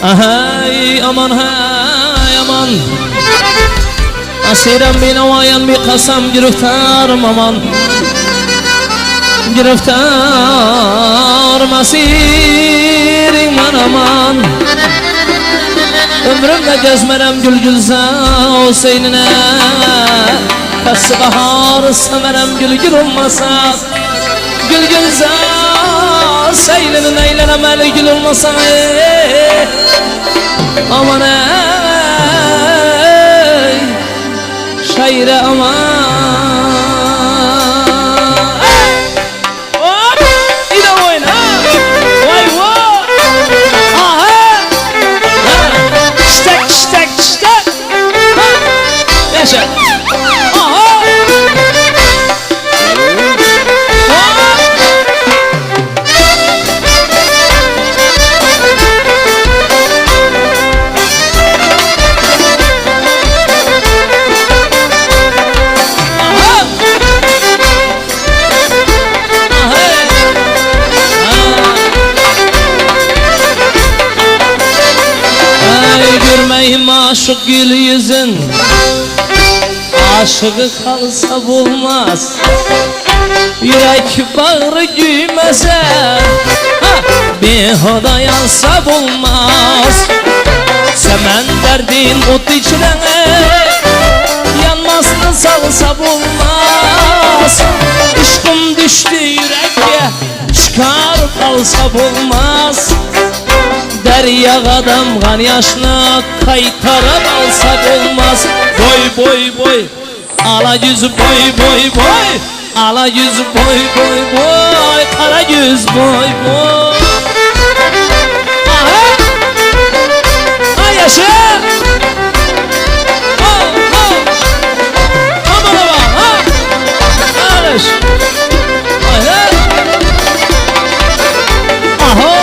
Hey aman hey aman, asirim beni vayan bir kasam giriftarım aman, giriftarım asirim aman. Ömrümde gezmerem gül gülza o seynine, kası bahar semerem gül gül olmasa, gül gülza seyninin eylenem eli gül olmasa. Aman ey şaire aman. Hop yine oyna vay vay. Aha ştek ştek ştek. Yaşa. Aha aşık gül yüzün, aşığı kalsa bulmaz. Yürek bağrı güymese, bir hoda yansa bulmaz. Semen derdin ot içine, yanmasını salsa bulmaz. Işkım düştü yüreğe, çıkar kalsa bulmaz. Derya adam kan yaşına kaytarıp alsa olmaz. Boy boy boy, ala yüz boy boy boy, ala yüz boy boy boy, kara yüz boy boy. Aha, ay yaşa. Oh oh, aman aman ha, alış. Aha, aha.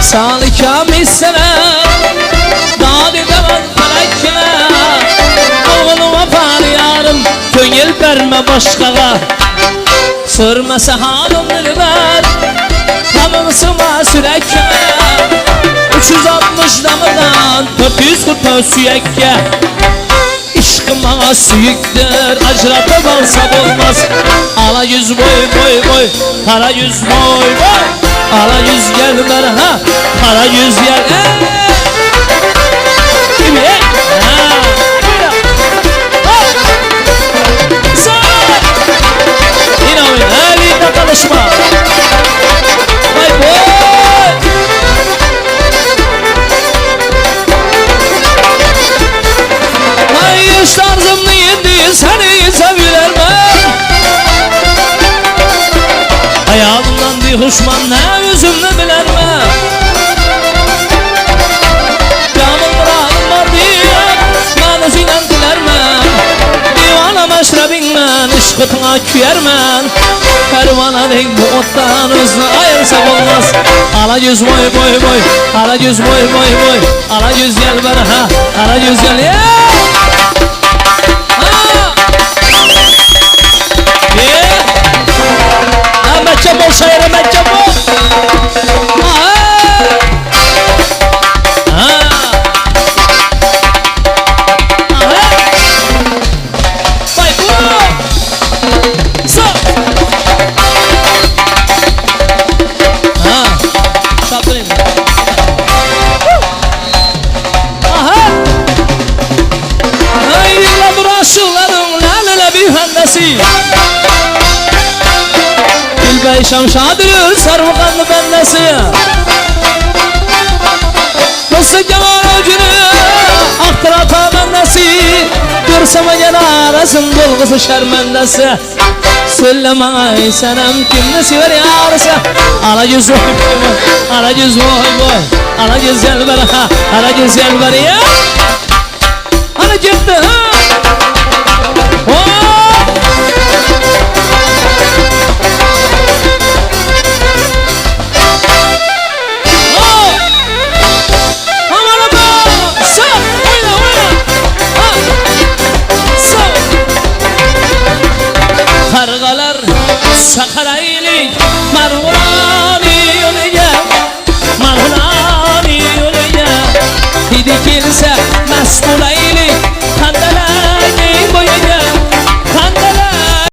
Salikâ selam, dâd edemez melekine. Oğluma fariyarım, köngül verme başkağa. Sürmese halım dilber, tamımsıma sürekine. 360 damıdan 440 süyekke. İşkım bana süyüktür, acratıp alsa olmaz. Ala yüz boy boy boy, kara yüz boy boy. Ala yüz gel merha, kara yüz gel. Gibi yine oyun, elinde kalışma. Vay boy. Ay yüz tarzımlı yendi, seni seviler ben. Hayalımdan bir huşman ne yüzümle biler mi? Camın muradım var diye manasıyla dilermen. Divana meşrebinmen, ışkıtına küyermen. Pervana denk bu ottan hızlı ayırsak olmaz. Ala yüz boy boy boy, ala yüz boy boy boy. Ala yüz gel bana ha, ala yüz gel ya. Ahmet Cebol şair Ahmet Cebol. Vay bu. So. Şapırayım. Aha. Ay la buraşıların lalele bir handesi. Bey Şamşadır'ın sarıkanlı bendesi. Nasıl Cemal günü aktarata bendesi. Görseme gel arasın dolgusu şermendesi. Söyleme ay senem kimde sever yarısı. Ala yüz boy boy, ala yüz boy boy. Ala yüz gel ver ha, ala yüz gel ver ya. Ala gitti ha. Qarğalar sakaraylik Marğulani yoluya Marğulani yoluya Hidi kelsa mast